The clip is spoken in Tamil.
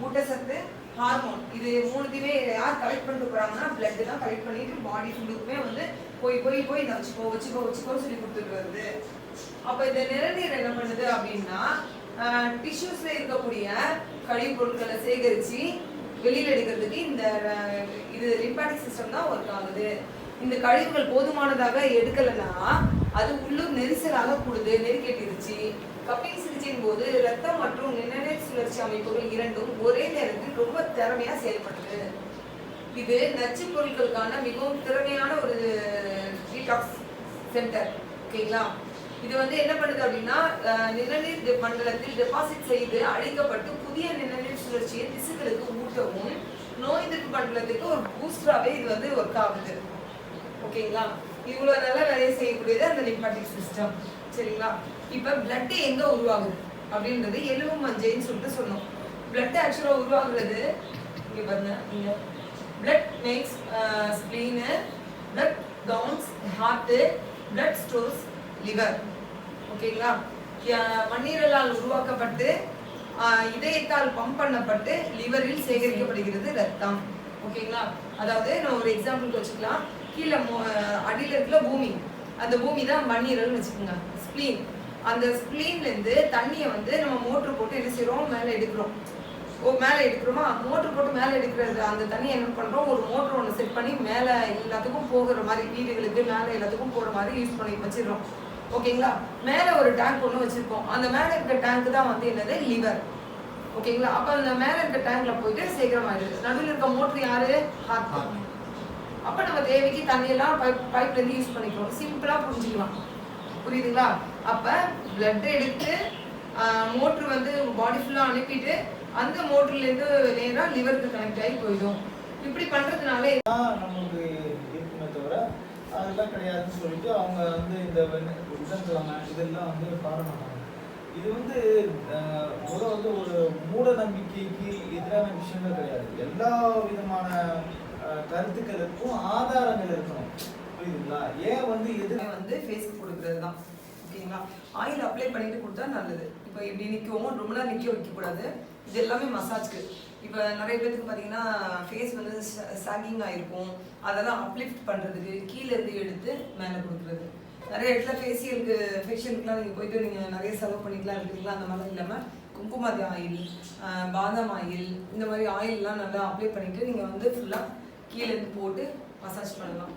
ஊட்டச்சத்து, ஹார்மோன், இது மூணுத்தையுமே யார் கலெக்ட் பண்ணிட்டு போறாங்கன்னா பிளட் தான் கலெக்ட் பண்ணிட்டு பாடி ஃபுல்லுக்குமே வந்து போய் போய் போய் இதை வச்சுக்கோ சொல்லி கொடுத்துட்டு வருது. அப்போ இந்த நிறநீர் என்ன பண்ணுது அப்படின்னா டிஷ்யூஸ்ல இருக்கக்கூடிய கழிவு பொருட்களை சேகரித்து வெளியில் எடுக்கிறதுக்கு இந்த இது லிம்பாட்டிக் சிஸ்டம் தான் ஒர்க் ஆகுது. இந்த கழிவுகள் போதுமானதாக எடுக்கலைன்னா அது உள்ளூர் நெரிசலாக கூடுது, நெருக்கெட்டிருச்சு. கப்பிங் சிகிச்சையின் போது ரத்தம் மற்றும் நிணநீர் சுழற்சி அமைப்புகள் இரண்டும் ஒரே நேரத்தில் ரொம்ப திறமையா செயல்படுது. இது நச்சு பொருட்களுக்கான மிகவும் திறமையான ஒரு டீடாக்ஸ் சென்டர். ஓகேங்களா? இது வந்து என்ன பண்ணுது அப்படின்னா நிணநீர் மண்டலத்தில் டெபாசிட் செய்து அழிக்கப்பட்டு புதிய நிணநீர் சுழற்சியை திசுக்களுக்கு ஊட்டவும் நோய் எதிர்ப்பு மண்டலத்துக்கு ஒரு பூஸ்டராகவே இது வந்து ஒர்க் ஆகுது. ஓகேங்களா? இவ்வளவு நல்ல வேலையை செய்யக்கூடியது அந்த லிம்பாட்டிக் சிஸ்டம். சரிங்களா? இப்ப பிளட் எங்க உருவாகுது அப்படின்றது எலும்பு மஞ்சைன்னு சொல்லிட்டு சொன்னோம். பிளட் ஆக்சுவலா உருவாகுறது இங்க பாருங்க, இங்க blood makes spleen, blood counts heart, blood stores liver. ஓகேங்களா? மண்ணீரலால் உருவாக்கப்பட்டு இதயத்தால் பம்ப் பண்ணப்பட்டு லிவரில் சேகரிக்கப்படுகிறது ரத்தம். ஓகேங்களா? அதாவது நான் ஒரு எக்ஸாம்பிளுக்கு வச்சுக்கலாம். கீழே அடியில் இருக்கிற பூமி, அந்த பூமி தான் மண்ணீரல்னு வச்சுக்கோங்க. ஸ்பிளீன், அந்த ஸ்பிளீன்ல இருந்து தண்ணியை வந்து நம்ம மோட்டர் போட்டு என்ன செய்யறோம், மேலே எடுக்கிறோம். மேலே எடுக்கிறோமா, மோட்டர் போட்டு மேலே எடுக்கிறது அந்த தண்ணியை என்ன பண்றோம், ஒரு மோட்டர் ஒன்று செட் பண்ணி மேலே எல்லாத்துக்கும் போகிற மாதிரி, வீடுகளுக்கு மேலே எல்லாத்துக்கும் போகிற மாதிரி யூஸ் பண்ணி வச்சிடறோம். ஓகேங்களா? மேலே ஒரு டேங்க் ஒன்று வச்சிருக்கோம். அந்த மேலே இருக்க டேங்க் தான் வந்து என்னது, லிவர். ஓகேங்களா? அப்போ அந்த மேலே இருக்க டேங்க்ல போயிட்டு சீக்கிரம் ஆயிடுது. நடுவில் இருக்க மோட்டர் யாரு, ஹார்ட். அப்போ நம்ம தேவைக்கு தண்ணியெல்லாம் பைப்ல இருந்து யூஸ் பண்ணிக்கிறோம். சிம்பிளா புரிஞ்சுக்கலாம். புரியுதுங்களா? அப்ப பிளட் எடுத்து மோட்டர் வந்து பாடி ஃபுல்லா அனுப்பிட்டு அந்த மோட்டர்ல இருந்து நேரா லிவருக்கு கனெக்ட் ஆகி போயிடும். இப்படி பண்றதுனால நமக்கு இருக்குமே தவிர அதெல்லாம் கிடையாதுன்னு சொல்லிட்டு அவங்க வந்து இந்த புதன்கிழமை இதெல்லாம் வந்து ஃபாலோ பண்ணாங்க. இது வந்து வந்து ஒரு மூட நம்பிக்கைக்கு எதிரான விஷயங்கள் கிடையாது. எல்லா விதமான கருத்துக்களுக்கும் ஆதாரங்கள் இருக்கணும். புரியுதுங்களா? ஏன் வந்து எது வந்து ஃபேஸ்க்கு கொடுக்கறது தான். ஓகேங்களா? ஆயில் அப்ளை பண்ணிட்டு கொடுத்தா நல்லது. இப்போ இப்படி நிற்கவும் ரொம்ப நேரம் நிற்க வைக்கக்கூடாது. இது எல்லாமே மசாஜ்க்கு. இப்போ நிறைய பேருக்கு பார்த்தீங்கன்னா ஃபேஸ் வந்து சாகிங் ஆகிருக்கும். அதெல்லாம் அப்லிஃப்ட் பண்ணுறதுக்கு கீழே இருந்து எடுத்து மேலே கொடுக்குறது. நிறைய இடத்துல ஃபேஷியலுக்குலாம் நீங்கள் போயிட்டு நீங்கள் நிறைய செலவு பண்ணிக்கலாம் இருக்குங்களா? அந்த மாதிரி இல்லாமல் குங்குமாதி ஆயில், பாதாம் ஆயில், இந்த மாதிரி ஆயிலெலாம் நல்லா அப்ளை பண்ணிவிட்டு நீங்கள் வந்து ஃபுல்லாக கீழே இருந்து போட்டு மசாஜ் பண்ணலாம்.